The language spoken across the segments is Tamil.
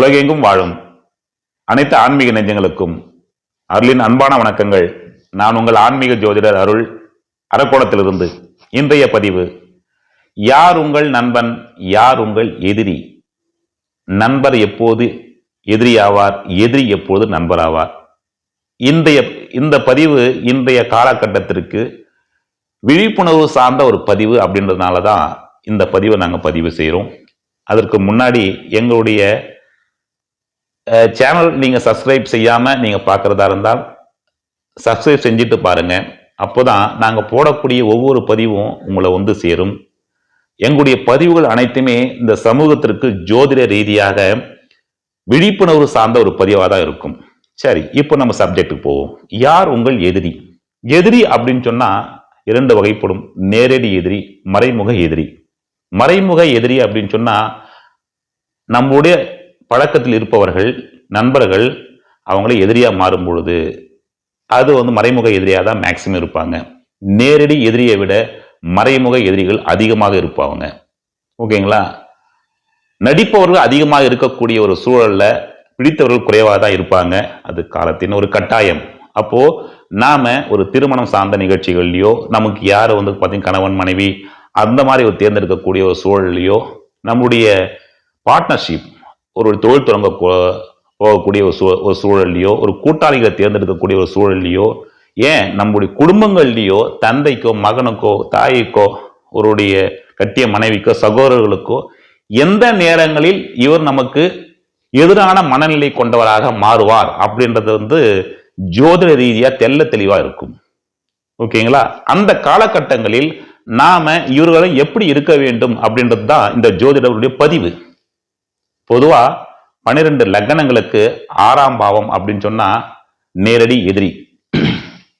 உலகெங்கும் வாழும் அனைத்து ஆன்மீக நெஞ்சங்களுக்கும் அருளின் அன்பான வணக்கங்கள். நான் உங்கள் ஆன்மீக ஜோதிடர் அருள், அரக்கோணத்திலிருந்து. இன்றைய பதிவு, யார் உங்கள் நண்பன், யார் உங்கள் எதிரி? நண்பர் எப்போது எதிரி ஆவார், எதிரி எப்போது நண்பர் ஆவார்? இந்த பதிவு இன்றைய காலகட்டத்திற்கு விழிப்புணர்வு சார்ந்த ஒரு பதிவு அப்படின்றதுனால தான் இந்த பதிவை நாங்கள் பதிவு செய்கிறோம். அதற்கு முன்னாடி எங்களுடைய சேனல் நீங்கள் சப்ஸ்கிரைப் செய்யாமல் நீங்கள் பார்க்குறதா இருந்தால் சப்ஸ்கிரைப் செஞ்சுட்டு பாருங்கள். அப்போ தான் நாங்கள் போடக்கூடிய ஒவ்வொரு பதிவும் உங்களை வந்து சேரும். எங்களுடைய பதிவுகள் அனைத்துமே இந்த சமூகத்திற்கு ஜோதிட ரீதியாக விழிப்புணர்வு சார்ந்த ஒரு பதிவாக தான் இருக்கும். சரி, இப்போ நம்ம சப்ஜெக்டுக்கு போவோம். யார் உங்கள் எதிரி? எதிரி அப்படின்னு சொன்னால் இரண்டு வகைப்படும். நேரடி எதிரி, மறைமுக எதிரி. மறைமுக எதிரி அப்படின்னு சொன்னால் நம்முடைய பழக்கத்தில் இருப்பவர்கள், நண்பர்கள் அவங்களே எதிரியாக மாறும் பொழுது அது வந்து மறைமுக எதிரியாக தான் மேக்சிமம் இருப்பாங்க. நேரடி எதிரியை விட மறைமுக எதிரிகள் அதிகமாக இருப்பாங்க. ஓகேங்களா? நடிப்பவர்கள் அதிகமாக இருக்கக்கூடிய ஒரு சூழல்ல பிடித்தவர்கள் குறைவாக தான் இருப்பாங்க. அது காலத்தின் ஒரு கட்டாயம். அப்போ நாம ஒரு திருமணம் சார்ந்த நிகழ்ச்சிகள்லையோ, நமக்கு யார் வந்து பார்த்தீங்கன்னா கணவன் மனைவி அந்த மாதிரி ஒரு தேர்ந்தெடுக்கக்கூடிய ஒரு சூழல்லையோ, நம்முடைய பார்ட்னர்ஷிப் ஒரு தொழில் தொடங்க போகக்கூடிய ஒரு சூழல்லையோ, ஒரு கூட்டாளிகளை தேர்ந்தெடுக்கக்கூடிய ஒரு சூழல்லையோ, ஏன் நம்முடைய குடும்பங்கள்லையோ, தந்தைக்கோ மகனுக்கோ தாய்க்கோ அவருடைய கட்டிய மனைவிக்கோ சகோதரர்களுக்கோ எந்த நேரங்களில் இவர் நமக்கு எதிரான மனநிலை கொண்டவராக மாறுவார் அப்படின்றது வந்து ஜோதிட ரீதியா தெல்ல தெளிவா இருக்கும். ஓகேங்களா? அந்த காலகட்டங்களில் நாம இவர்களை எப்படி இருக்க வேண்டும் அப்படின்றது தான் இந்த ஜோதிடருடைய பதிவு. பொதுவா 12 லக்னங்களுக்கு 6ஆம் பாவம் அப்படின்னு சொன்னா நேரடி எதிரி,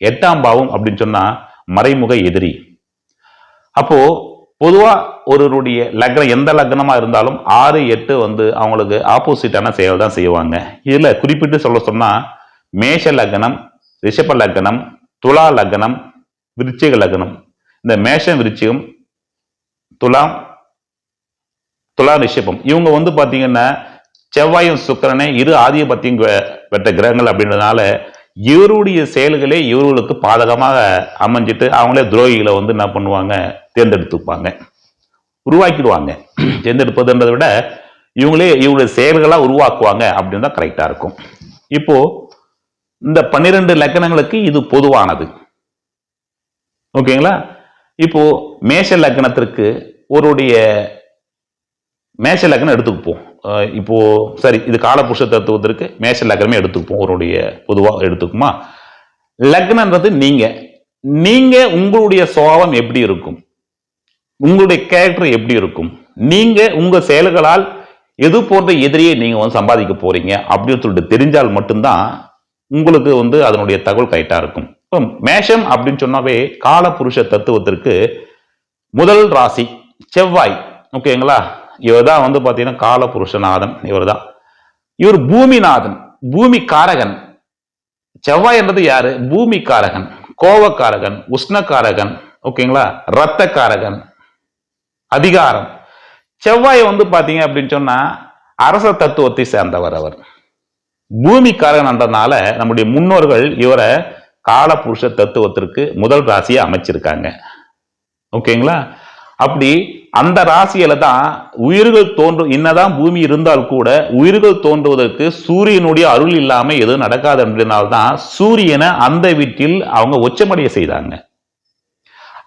8ஆம் பாவம் அப்படின்னு சொன்னா மறைமுக எதிரி. அப்போ பொதுவா ஒருவருடைய லக்னம் எந்த லக்னமா இருந்தாலும் 6, 8 வந்து அவங்களுக்கு ஆப்போசிட்டான செயல் தான் செய்வாங்க. இதுல குறிப்பிட்டு சொன்னா மேஷ லக்னம், ரிஷப லக்னம், துலா லக்னம், விருச்சிக லக்னம். இந்த மேஷம், விருச்சிகம், துலா ரிஷபம் இவங்க வந்து பாத்தீங்கன்னா செவ்வாயும் சுக்கிரனே இரு ஆதிபத்தியம் பெற்ற கிரகங்கள் அப்படின்றதுனால இவருடைய செயல்களே இவர்களுக்கு பாதகமாக அமைஞ்சிட்டு அவங்களே துரோகிகளை வந்து என்ன பண்ணுவாங்க, தேர்ந்தெடுத்துப்பாங்க, உருவாக்கிடுவாங்க. தேர்ந்தெடுப்பதுன்றதை விட இவங்களுடைய செயல்களா உருவாக்குவாங்க அப்படின்னு தான் கரெக்டா இருக்கும். இப்போ இந்த 12 லக்னங்களுக்கு இது பொதுவானது. ஓகேங்களா? இப்போ மேஷ லக்னத்திற்கு ஒருடைய மேஷ லக்னம் எடுத்துக்குப்போம். இப்போ சரி, இது காலபுருஷ தத்துவத்திற்கு மேஷ லக்னமே எடுத்துக்குப்போம். ஒருடைய பொதுவா எடுத்துக்குமா? லக்னன்றது நீங்க உங்களுடைய சுபாவம் எப்படி இருக்கும், உங்களுடைய கேரக்டர் எப்படி இருக்கும், நீங்க உங்க செயல்களால் எது போன்ற எதிரியை நீங்க வந்து சம்பாதிக்க போறீங்க அப்படின்னு சொல்லிட்டு தெரிஞ்சால் மட்டும்தான் உங்களுக்கு வந்து அதனுடைய தகவல் கைட்டா இருக்கும். இப்போ மேஷம் அப்படின்னு சொன்னாவே காலபுருஷ தத்துவத்திற்கு முதல் ராசி செவ்வாய். ஓகேங்களா? இவர் தான் வந்து பாத்தீங்கன்னா காலபுருஷநாதன். இவர் பூமிநாதன், பூமி காரகன். செவ்வாய் என்றது யாரு? பூமி காரகன், கோவக்காரகன், உஷ்ணக்காரகன், ஓகேங்களா, ரத்த காரகன், அதிகாரம். செவ்வாய் வந்து பாத்தீங்க அப்படின்னு சொன்னா அரச தத்துவத்தை சேர்ந்தவர். அவர் பூமி காரகன்றதுனால நம்முடைய முன்னோர்கள் இவரை காலபுருஷ தத்துவத்திற்கு முதல் ராசியை அமைச்சிருக்காங்க. ஓகேங்களா? அப்படி அந்த ராசியில தான் உயிர்கள் தோன்றும். என்னதான் பூமி இருந்தால் கூட உயிர்கள் தோன்றுவதற்கு சூரியனுடைய அருள் இல்லாம எதுவும் நடக்காது அப்படின்னால்தான் சூரியனை அந்த வீட்டில் அவங்க உச்சமடைய செய்தாங்க.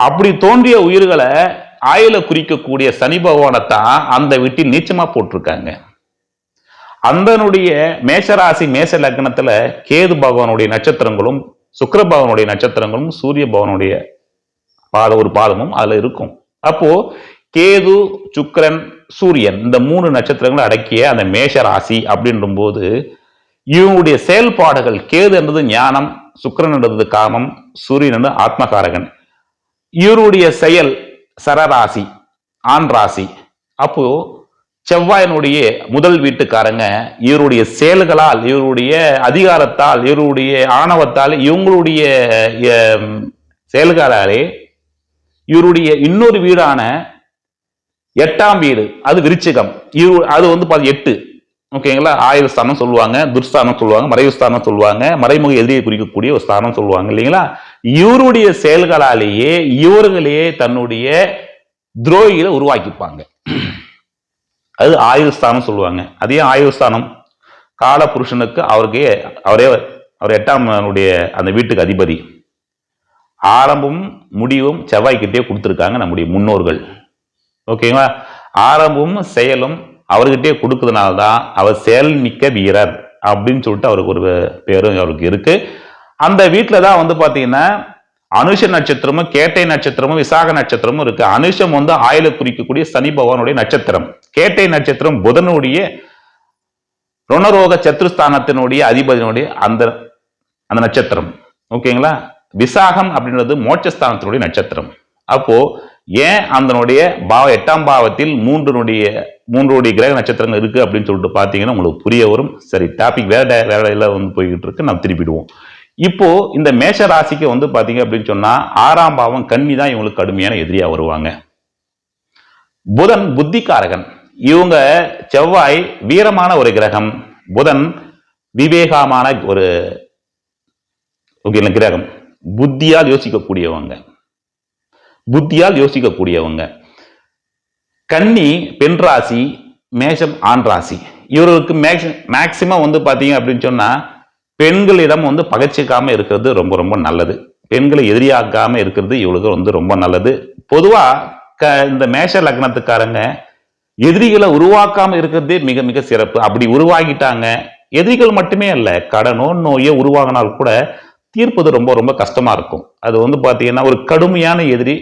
அப்படி தோன்றிய உயிர்களை ஆயுள குறிக்கக்கூடிய சனி பகவானைத்தான் அந்த வீட்டில் நீச்சமா போட்டிருக்காங்க. அந்தனுடைய மேஷராசி மேஷ லக்னத்துல கேது பகவானுடைய நட்சத்திரங்களும் சுக்கிர பகவானுடைய நட்சத்திரங்களும் சூரிய பகவானுடைய ஒரு பாதமும் அதுல இருக்கும். அப்போ கேது, சுக்கிரன், சூரியன் இந்த 3 நட்சத்திரங்கள் அடக்கிய அந்த மேஷ ராசி அப்படின்ற போது இவனுடைய செயல்பாடுகள், கேது என்றது ஞானம், சுக்கிரன் என்றது காமம், சூரியன் என்றது ஆத்மகாரகன். இவருடைய செயல் சரராசி, ஆண் ராசி. அப்போ செவ்வாயினுடைய முதல் வீட்டுக்காரங்க இவருடைய செயல்களால், இவருடைய அதிகாரத்தால், இவருடைய ஆணவத்தால், இவங்களுடைய செயல்களாலே இவருடைய இன்னொரு வீடான 8ஆம் வீடு, அது விருச்சிகம், அது வந்து 8. ஓகேங்களா? ஆயுள் ஸ்தானம் சொல்லுவாங்க, துர்ஸ்தானம் சொல்லுவாங்க, மறைவு ஸ்தானம் சொல்லுவாங்க, மறைமுக எதிரியை குறிக்கக்கூடிய ஒரு ஸ்தானம் சொல்லுவாங்க இல்லைங்களா? இவருடைய செயல்களாலேயே இவர்களே தன்னுடைய துரோகிகளை உருவாக்கிப்பாங்க. அது ஆயுள் ஸ்தானம் சொல்லுவாங்க. அதே ஆயுள் ஸ்தானம் கால புருஷனுக்கு அவரே அவர் 8ஆம் அந்த வீட்டுக்கு அதிபதி. ஆரம்பமும் முடிவும் செவ்வாய்க்கிட்டே கொடுத்துருக்காங்க நம்முடைய முன்னோர்கள். ஓகேங்களா? ஆரம்பமும் செயலும் அவர்கிட்டே கொடுக்கறதுனால்தான் அவர் செயல் மிக்க வீரர் அப்படின்னு சொல்லிட்டு அவருக்கு ஒரு பேரும் அவருக்கு இருக்கு. அந்த வீட்டில் தான் வந்து பார்த்தீங்கன்னா அனுஷ நட்சத்திரமும் கேட்டை நட்சத்திரமும் விசாக நட்சத்திரமும் இருக்கு. அனுஷம் வந்து ஆயுளை குறிக்கக்கூடிய சனி பகவானுடைய நட்சத்திரம். கேட்டை நட்சத்திரம் புதனுடைய ருணரோக சத்ருஸ்தானத்தினுடைய அதிபதியினுடைய அந்த அந்த நட்சத்திரம். ஓகேங்களா? விசாகம் அப்படின்றது மோட்சஸ்தானத்தினுடைய நட்சத்திரம். அப்போ ஏன் அதனுடைய 8ஆம் பாவத்தில் மூன்றுடைய கிரக நட்சத்திரங்கள் இருக்கு அப்படின்னு சொல்லிட்டு பார்த்தீங்கன்னா உங்களுக்கு புரிய வரும். சரி, டாபிக் வேற வந்து போய்கிட்டு இருக்கு, நம்ம திருப்பிடுவோம். இப்போ இந்த மேஷ ராசிக்கு வந்து பாத்தீங்க அப்படின்னு சொன்னா 6ஆம் பாவம் கன்னி தான் இவங்களுக்கு கடுமையான எதிரியா வருவாங்க. புதன் புத்திகாரகன். இவங்க செவ்வாய் வீரமான ஒரு கிரகம், புதன் விவேகமான ஒரு கிரகம். புத்தியால் யோசிக்கக்கூடியவங்க. கன்னி பெண் ராசி, மேஷம் ஆண் ராசி. இவருக்கு மேக்சிமம் வந்து பாத்தீங்க அப்படின்னு சொன்னா பெண்களிடம் வந்து பகைச்சிக்காம இருக்கிறது ரொம்ப ரொம்ப நல்லது. பெண்களை எதிரியாக்காம இருக்கிறது இவளுக்கு வந்து ரொம்ப நல்லது. பொதுவா இந்த மேஷ லக்னத்துக்காரங்க எதிரிகளை உருவாக்காம இருக்கிறதே மிக மிக சிறப்பு. அப்படி உருவாகிட்டாங்க, எதிரிகள் மட்டுமே அல்ல, கடனோ நோயோ உருவாகினால் கூட தீர்ப்பது ரொம்ப ரொம்ப கஷ்டமா இருக்கும். அது வந்து பாத்தீங்கன்னா ஒரு கடுமையான எதிரி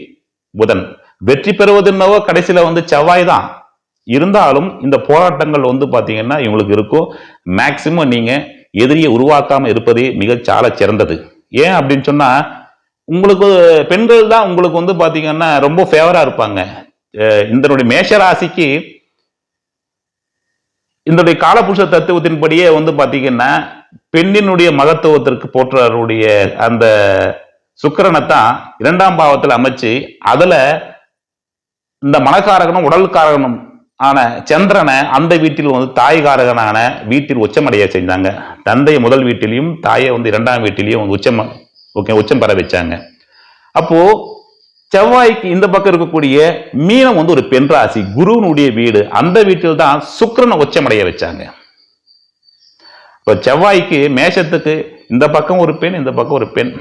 புதன். வெற்றி பெறுவதுன்னவோ கடைசியில வந்து செவ்வாய் தான். இருந்தாலும் இந்த போராட்டங்கள் வந்து பாத்தீங்கன்னா இவங்களுக்கு இருக்கும். மேக்சிமம் நீங்க எதிரியை உருவாக்காம இருப்பதே மிக சால சிறந்தது. ஏன் அப்படின்னு சொன்னா உங்களுக்கு பெண்கள் தான் உங்களுக்கு வந்து பாத்தீங்கன்னா ரொம்ப ஃபேவரா இருப்பாங்க. இந்த மேஷராசிக்கு இந்த காலபுருஷ தத்துவத்தின்படியே வந்து பாத்தீங்கன்னா பெண்ணினுடைய மகத்துவத்திற்கு போற்றருடைய அந்த சுக்கிரனை தான் 2ஆம் பாவத்தில் அமைச்சு அதுல இந்த மனக்காரகனும் உடல்காரகனும் ஆன சந்திரனை அந்த வீட்டில் வந்து தாய்காரகனான வீட்டில் உச்சமடைய செஞ்சாங்க. தந்தையை முதல் வீட்டிலையும் தாயை வந்து 2ஆம் வீட்டிலையும் உச்சம் பெற வச்சாங்க. அப்போ செவ்வாய்க்கு இந்த பக்கம் இருக்கக்கூடிய மீனம் வந்து ஒரு பெண் ராசி, குருவனுடைய வீடு. அந்த வீட்டில் தான் சுக்கிரனை உச்சமடைய வச்சாங்க. இப்போ செவ்வாய்க்கு மேஷத்துக்கு இந்த பக்கம் ஒரு பெண், இந்த பக்கம் ஒரு பெண்.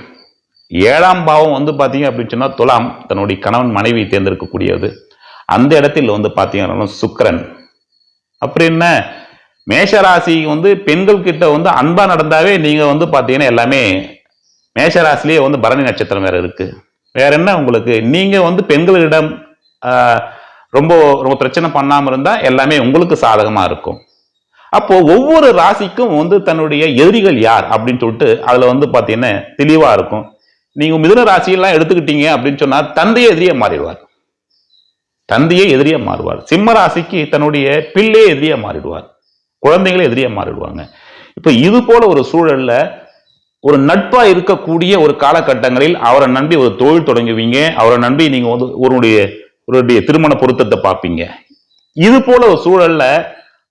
7ஆம் பாவம் வந்து பாத்தீங்க அப்படின்னு சொன்னா துலாம், தன்னுடைய கணவன் மனைவி தேர்ந்தெடுக்கக்கூடியது. அந்த இடத்தில் வந்து பாத்தீங்கன்னா சுக்கிரன். அப்படி என்ன, மேஷராசி வந்து பெண்கள் கிட்ட வந்து அன்பா நடந்தாவே நீங்க வந்து பாத்தீங்கன்னா எல்லாமே மேஷராசிலேயே வந்து பரணி நட்சத்திரம் வேற இருக்கு. வேற என்ன உங்களுக்கு, நீங்க வந்து பெண்களிடம் ரொம்ப ரொம்ப பிரச்சனை பண்ணாம இருந்தா எல்லாமே உங்களுக்கு சாதகமா இருக்கும். அப்போ ஒவ்வொரு ராசிக்கும் வந்து தன்னுடைய எதிரிகள் யார் அப்படின்னு சொல்லிட்டு அதுல வந்து பாத்தீங்கன்னா தெளிவா இருக்கும். நீங்க மிதுன ராசியெல்லாம் எடுத்துக்கிட்டீங்க அப்படின்னு சொன்னா தந்தையே எதிரியா மாறிடுவார். சிம்ம ராசிக்கு தன்னுடைய பிள்ளையே எதிரியா மாறிடுவார், குழந்தைகளே எதிரியா மாறிடுவாங்க. இப்ப இது போல ஒரு சூழல்ல ஒரு நட்பா இருக்கக்கூடிய ஒரு காலகட்டங்களில் அவரை நம்பி ஒரு தொழில் தொடங்குவீங்க, அவரை நம்பி நீங்க வந்து ஒரு திருமண பொருத்தத்தை பார்ப்பீங்க. இது போல ஒரு சூழல்ல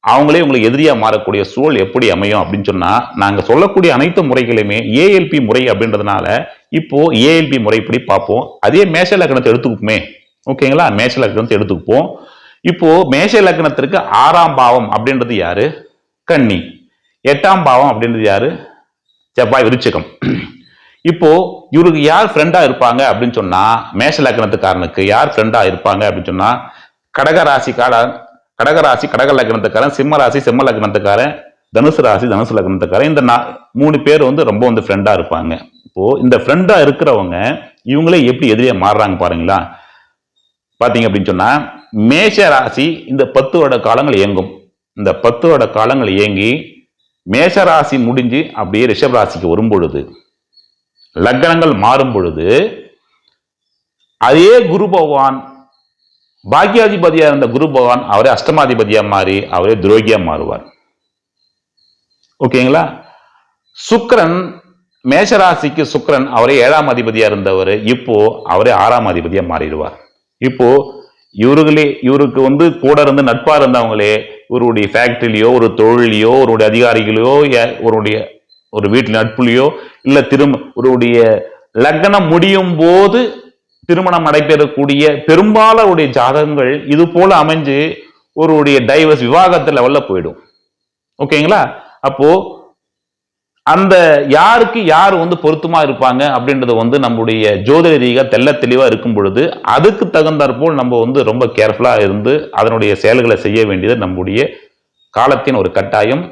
அவங்களே உங்களுக்கு எதிரியா மாறக்கூடிய சூழல் எப்படி அமையும் அப்படின்னு சொன்னா, நாங்க சொல்லக்கூடிய அனைத்து முறைகளுமே ஏஎல்பி முறை அப்படின்றதுனால இப்போ ஏஎல்பி முறைப்படி பார்ப்போம். அதே மேஷ லக்னத்தை எடுத்துக்குமே. ஓகேங்களா? மேஷ லக்னத்தை எடுத்துக்குப்போம். இப்போ மேஷ லக்னத்திற்கு 6ஆம் பாவம் அப்படின்றது யாரு? கன்னி. 8ஆம் பாவம் அப்படின்றது யாரு? செவ்வாய், விருச்சிகம். இப்போ இவருக்கு யார் ஃப்ரெண்டா இருப்பாங்க அப்படின்னு சொன்னா, மேஷ லக்னத்துக்காரனுக்கு யார் ஃப்ரெண்டா இருப்பாங்க அப்படின்னு சொன்னா, கடகராசி கடக லக்னத்துக்காரன், சிம்ம ராசி சிம்ம லக்னத்துக்காரன், தனுசு ராசி தனுசு லக்னத்துக்காரன். இந்த 3 பேர் வந்து ரொம்ப வந்து ஃப்ரெண்டா இருப்பாங்க. இப்போ இந்த ஃப்ரெண்டா இருக்கிறவங்க இவங்களே எப்படி எதிரியா மாறுறாங்க பாருங்களா. பாத்தீங்க அப்படின்னு சொன்னா மேஷ ராசி இந்த 10 வருட காலங்கள் இயங்கும். இந்த 10 வருட காலங்கள் இயங்கி மேஷ ராசி முடிஞ்சு அப்படியே ரிஷப ராசிக்கு வரும் பொழுது, லக்னங்கள் மாறும் பொழுது, அதே குரு பகவான் பாக்கியாதிபதியா இருந்த குரு பகவான் அவரே அஷ்டமாதிபதியா மாறி அவரே துரோகியா மாறுவார். ஓகேங்களா? சுக்கிரன் மேஷராசிக்கு சுக்கிரன் அவரே 7ஆம் அதிபதியா இருந்தவர் இப்போ அவரே 6ஆம் அதிபதியா மாறிடுவார். இப்போ இவருக்கு வந்து கூட இருந்து நட்பா இருந்தவங்களே ஒருடைய ஃபேக்டரியிலையோ ஒரு தொழிலையோ ஒரு அதிகாரிகளையோ ஒரு வீட்டில் நட்புலையோ இல்லை ஒருடைய லக்னம் முடியும் போது திருமணம் நடைபெறக்கூடிய பெரும்பாலுடைய ஜாதகங்கள் இது போல அமைஞ்சு ஒருடைய டைவர்ஸ் விவாகத்து லெவல்ல போயிடும். ஓகேங்களா? அப்போ அந்த யாருக்கு யார் பொருத்தமா இருப்பாங்க அப்படின்றது நம்முடைய ஜோதிட ரீதியா தெள்ள தெளிவா இருக்கும் பொழுது அதுக்கு தகுந்தாற்போல் நம்ம ரொம்ப கேர்ஃபுல்லா இருந்து அதனுடைய செயல்களை செய்ய வேண்டியது நம்முடைய காலத்தின் ஒரு கட்டாயம்.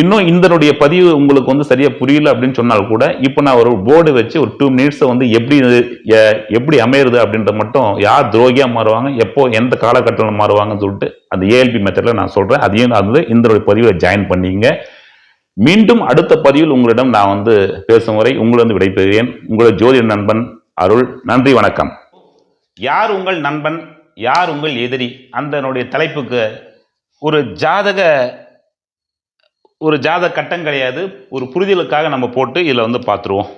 இன்னும் இதனுடைய பதிவு உங்களுக்கு சரியா புரியல அப்படின்னு சொன்னால் கூட இப்போ நான் ஒரு போர்டு வச்சு ஒரு 2 மினிட்ஸ் எப்படி அமையுது அப்படின்ற மட்டும் யார் துரோகியா மாறுவாங்க, எப்போ எந்த காலகட்டத்தில் மாறுவாங்கன்னு சொல்லிட்டு அந்த ஏஎல்பி மெத்தட்ல நான் சொல்றேன். அதையும் இந்த பதிவை ஜாயின் பண்ணிங்க. மீண்டும் அடுத்த பதிவில் உங்களிடம் நான் பேசும் வரை உங்களிடம் விடைபெறுகிறேன். உங்களோட ஜோதிட நண்பன் அருள். நன்றி, வணக்கம். யார் உங்கள் நண்பன், யார் உங்கள் எதிரி, அந்த தலைப்புக்கு ஒரு ஜாதக கட்டம் கிடையாது, ஒரு புரிதலுக்காக நம்ம போட்டு இதில் பார்த்துருவோம்.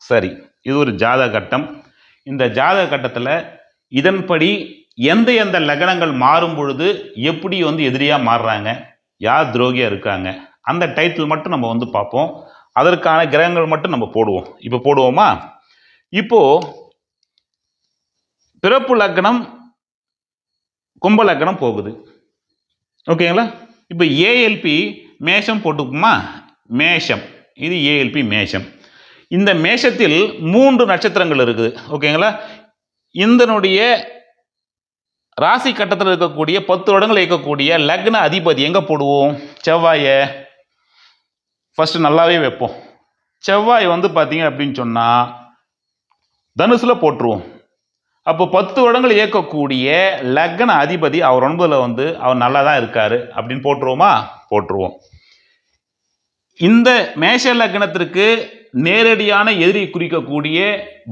சரி, இது ஒரு ஜாதக கட்டம். இந்த ஜாதக கட்டத்தில் இதன்படி எந்த லக்னங்கள் மாறும் பொழுது எப்படி எதிரியாக மாறுறாங்க, யார் துரோகியாக இருக்காங்க, அந்த டைட்டில் மட்டும் நம்ம பார்ப்போம். அதற்கான கிரகங்கள் மட்டும் நம்ம போடுவோம். இப்போ போடுவோமா? இப்போ பிறப்பு லக்னம் கும்ப லக்னம் போகுது. ஓகேங்களா? இப்போ ஏஎல்பி மேஷம் போட்டுக்குமா? மேஷம், இது ஏஎல்பி மேஷம். இந்த மேஷத்தில் 3 நட்சத்திரங்கள் இருக்குது. ஓகேங்களா? இதனுடைய ராசி கட்டத்தில் இருக்கக்கூடிய 10 வருடங்கள் இருக்கக்கூடிய லக்ன அதிபதி எங்க போடுவோம்? செவ்வாயை ஃபர்ஸ்ட் நல்லாவே வைப்போம். செவ்வாய் பார்த்தீங்க அப்படின்னு சொன்னா தனுசுல போட்டுருவோம். அப்போ 10 வருடங்கள் இயக்கக்கூடிய லக்ன அதிபதி அவர் 9ல் அவர் நல்லா தான் இருக்காரு அப்படின்னு போட்டுருவோமா? போட்டுருவோம். இந்த மேஷ லக்னத்திற்கு நேரடியான எதிரி குறிக்கக்கூடிய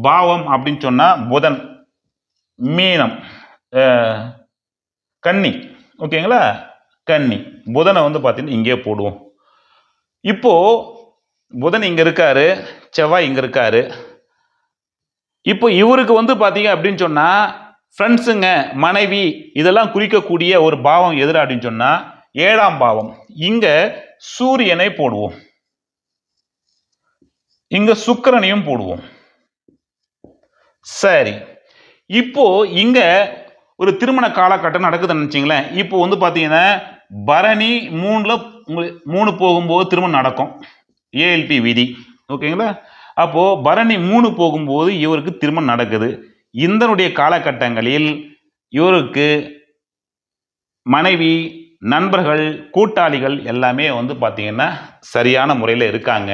பாவம் அப்படின்னு சொன்னா புதன், மீனம், கன்னி. ஓகேங்களா? கன்னி. புதனை பார்த்தீங்கன்னா இங்கே போடுவோம். இப்போ புதன் இங்க இருக்காரு, செவ்வாய் இங்க இருக்காரு. இப்போ இவருக்கு பார்த்தீங்க அப்படின்னு சொன்னா ஃப்ரெண்ட்ஸுங்க, மனைவி இதெல்லாம் குறிக்கக்கூடிய ஒரு பாவம் எதிர அப்படின்னு சொன்னா 7ஆம் பாவம். இங்க சூரியனை போடுவோம், இங்க சுக்கிரனையும் போடுவோம். சரி, இப்போ இங்க ஒரு திருமண காலகட்டம் நடக்குதுன்னு நினைச்சீங்களேன். இப்போ பார்த்தீங்கன்னா பரணி 3 போகும்போது திருமணம் நடக்கும், ஏஎல்பி விதி. ஓகேங்களா? அப்போ பரணி 3 போகும்போது இவருக்கு திருமணம் நடக்குது. இந்த காலகட்டங்களில் இவருக்கு மனைவி, நண்பர்கள், கூட்டாளிகள் எல்லாமே பார்த்தீங்கன்னா சரியான முறையில் இருக்காங்க.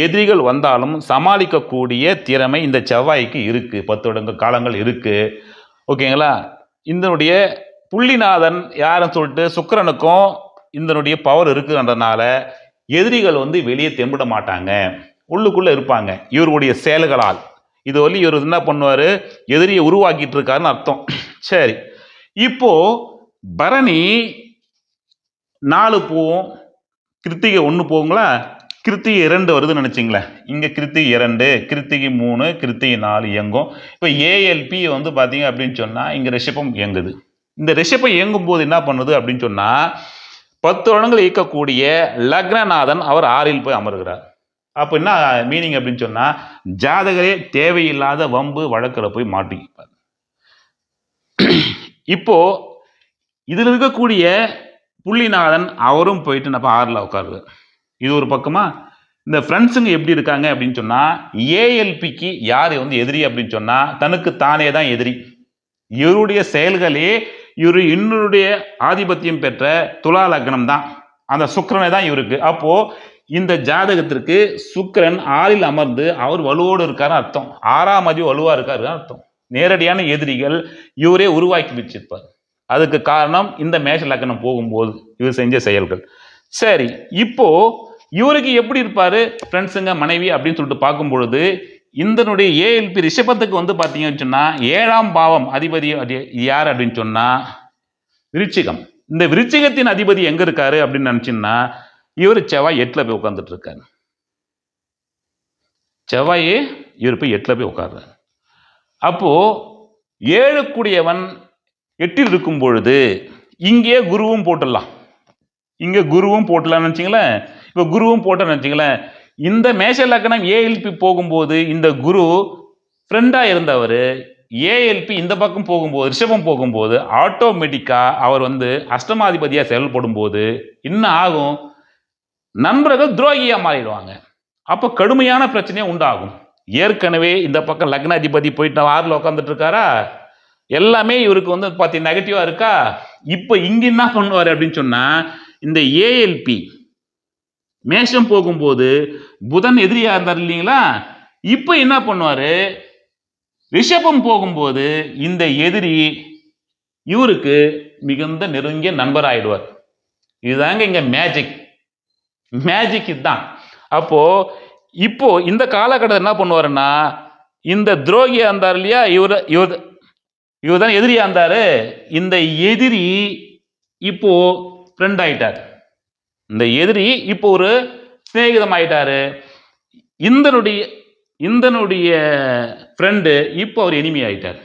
எதிரிகள் வந்தாலும் சமாளிக்கக்கூடிய திறமை இந்த செவ்வாய்க்கு இருக்கு. 10 வருட காலங்கள் இருக்கு. ஓகேங்களா? இதனுடைய புள்ளிநாதன் யாருன்னு சொல்லிட்டு சுக்கிரனுக்கும் இதனுடைய பவர் இருக்குன்றதுனால எதிரிகள் வெளியே தெம்பிட மாட்டாங்க, உள்ளுக்குள்ள இருப்பாங்க இவருடைய செயல்களால். இது இவர் என்ன பண்ணுவாரு, எதிரியை உருவாக்கிட்டு இருக்காருன்னு அர்த்தம். சரி, இப்போ பரணி 4 போவோம், கிருத்திகை 1 போகுங்களா? கிருத்திகை 2 வருதுன்னு நினைச்சிங்களேன். இங்க கிருத்திகை 2, கிருத்திகை 3, கிருத்திகை 4 இயங்கும். இப்போ ஏஎல்பி பார்த்தீங்க அப்படின்னு சொன்னா இங்க ரிஷபம் இயங்குது. இந்த ரிஷபம் இயங்கும் போது என்ன பண்ணுது அப்படின்னு சொன்னா 10 வருடங்கள் இயக்கக்கூடிய லக்னநாதன் அவர் 6ல் போய் அமர்கிறார். அப்போ என்ன மீனிங் அப்படின்னு சொன்னா ஜாதகரே தேவையில்லாத வம்பு வழக்கில் போய் மாட்டிப்பார். இப்போ இதில் இருக்கக்கூடிய புள்ளிநாதன் அவரும் போயிட்டு நம்ம 6ல் உட்காருது. இது ஒரு பக்கமா. இந்த ஃப்ரெண்ட்ஸுங்க எப்படி இருக்காங்க அப்படின்னு சொன்னா ஏஎல்பிக்கு யார் எதிரி அப்படின்னு சொன்னா தனக்கு தானே தான் எதிரி. இவருடைய செயல்களே இன்னொருடைய ஆதிபத்தியம் பெற்ற துலா லக்னம் தான், அந்த சுக்கிரனை தான் இவருக்கு. அப்போ இந்த ஜாதகத்திற்கு சுக்கிரன் 6ல் அமர்ந்து அவர் வலுவோடு இருக்காரு அர்த்தம். 6ஆம் அதிபதி வலுவா இருக்காரு அர்த்தம். நேரடியான எதிரிகள் இவரே உருவாக்கி வச்சிருப்பார். அதுக்கு காரணம் இந்த மேஷ லக்னம் போகும்போது இவர் செஞ்ச செயல்கள். சரி, இப்போ இவருக்கு எப்படி இருப்பாரு ஃப்ரெண்ட்ஸுங்க, மனைவி அப்படின்னு சொல்லிட்டு பார்க்கும் பொழுது இதனுடைய ஏஎல்பி ரிஷபத்துக்கு பார்த்தீங்கன்னு சொன்னா 7ஆம் பாவம் அதிபதி யார் அப்படின்னு சொன்னா விருச்சிகம். இந்த விருச்சிகத்தின் அதிபதி எங்க இருக்காரு அப்படின்னு நினைச்சீங்கன்னா இவர் செவ்வாய் 8ல் போய் உட்கார்ந்துட்டு இருக்காரு. செவ்வாயே இவர் போய் 8ல் போய் உட்கார்றாரு. அப்போ 7 கூடியவன் 8ல் இருக்கும் பொழுது இங்கே குருவும் போட்டுடலாம், இங்கே குருவும் போட்டலாம்னு வச்சுங்களேன். இப்போ குருவும் போட்டோன்னு வச்சுங்களேன், இந்த மேஷ லக்னம் ஏஎல்பி போகும்போது இந்த குரு ஃப்ரெண்டாக இருந்தவர் ஏஎல்பி இந்த பக்கம் போகும்போது, ரிஷபம் போகும்போது ஆட்டோமேட்டிக்காக அவர் வந்து அஷ்டமாதிபதியாக செயல்படும் போது என்ன ஆகும், நண்பர்கள் துரோகியாக மாறிடுவாங்க. அப்போ கடுமையான பிரச்சனையே உண்டாகும். ஏற்கனவே இந்த பக்கம் லக்னாதிபதி போயிட்டு 6ல் உட்காந்துட்டு இருக்காரா, எல்லாமே இவருக்கு வந்து பார்த்தீங்கன்னா நெகட்டிவாக இருக்கா. இப்போ இங்கே என்ன பண்ணுவார் அப்படின்னு சொன்னால், இந்த ஏஎல்பி மேஷம் போகும்போது புதன் எதிரியாக இருந்தார் இல்லைங்களா, இப்போ என்ன பண்ணுவார், ரிஷபம் போகும்போது இந்த எதிரி இவருக்கு மிகுந்த நெருங்கிய நண்பர் ஆயிடுவார். இதுதாங்க இங்க மேஜிக் இதுதான். அப்போ இப்போ இந்த காலகட்டத்தில் என்ன பண்ணுவாருன்னா, இந்த துரோகியா இருந்தார் இல்லையா, இவர் தான் எதிரியா இருந்தாரு, இந்த எதிரி இப்போ ஃப்ரெண்ட் ஆயிட்டார். இந்த எதிரி இப்போ ஒரு சிநேகிதம் ஆயிட்டாரு. இந்தனுடைய ஃப்ரெண்டு இப்போ அவர் எனிமி ஆயிட்டார்.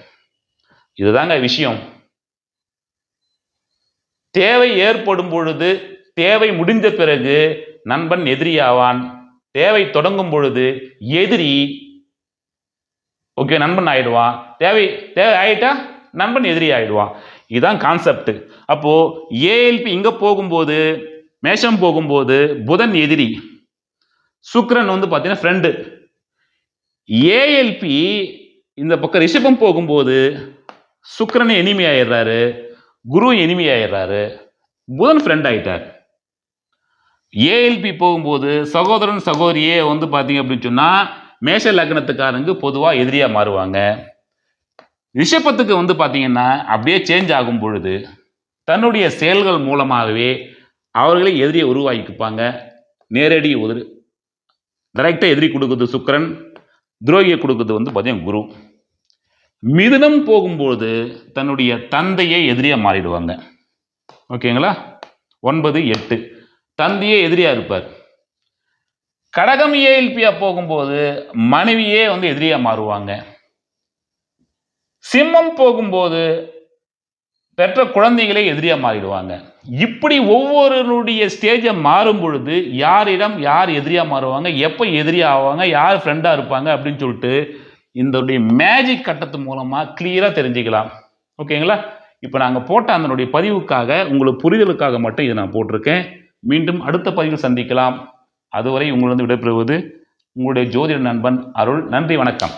இதுதாங்க விஷயம். தேவை ஏற்படும் பொழுது, தேவை முடிந்த பிறகு நண்பன் எதிரியாவான். தேவை தொடங்கும் பொழுது எதிரி ஓகே நண்பன் ஆயிடுவான். தேவை ஆயிட்டா நண்பன் எதிரி ஆயிடுவான். இதுதான் கான்செப்ட். அப்போ ஏஎல்பி இங்க போகும்போது, மேஷம் போகும்போது புதன் எதிரி, சுக்கிரன் வந்து பார்த்தீங்கன்னா ஃப்ரெண்டு. ஏஎல்பி இந்த பக்கம் ரிஷபம் போகும்போது சுக்கிரன் எனிமி ஆயிடுறாரு, குரு எனிமி ஆயிடுறாரு, புதன் ஃப்ரெண்ட் ஆயிட்டார். ஏஎல்பி போகும்போது சகோதரன் சகோதரியே வந்து பார்த்தீங்க அப்படின்னு சொன்னால் மேஷ லக்னத்துக்காரங்க பொதுவாக எதிரியாக மாறுவாங்க. ரிஷபத்துக்கு வந்து பார்த்தீங்கன்னா அப்படியே சேஞ்ச் ஆகும் பொழுது தன்னுடைய செயல்கள் மூலமாகவே அவர்களே எதிரியை உருவாக்கிப்பாங்க. நேரடி டைரக்டாக எதிரி கொடுக்குறது சுக்கிரன், துரோகியை கொடுக்குறது வந்து பார்த்தீங்கன்னா குரு. மிதுனம் போகும்போது தன்னுடைய தந்தையை எதிரியாக மாறிடுவாங்க. ஓகேங்களா, 9, 8 தந்தையே எதிரியா இருப்பார். கடகம் ஏஎல்பியா போகும்போது மனைவியே வந்து எதிரியா மாறுவாங்க. சிம்மம் போகும்போது பெற்ற குழந்தைகளே எதிரியா மாறிடுவாங்க. இப்படி ஒவ்வொருடைய ஸ்டேஜை மாறும் பொழுது யாரிடம் யார் எதிரியா மாறுவாங்க, எப்போ எதிரியா ஆவாங்க, யார் ஃப்ரெண்டா இருப்பாங்க அப்படின்னு சொல்லிட்டு இந்த மேஜிக் கட்டத்து மூலமா கிளியரா தெரிஞ்சுக்கலாம். ஓகேங்களா, இப்போ நாங்கள் போட்ட அதனுடைய பதிவுக்காக உங்களுக்கு புரிதலுக்காக மட்டும் இதை நான் போட்டிருக்கேன். மீண்டும் அடுத்த பதிவில் சந்திக்கலாம். அதுவரை உங்களிடம் விடைபெறுவது உங்களுடைய ஜோதிட நண்பன் அருள். நன்றி, வணக்கம்.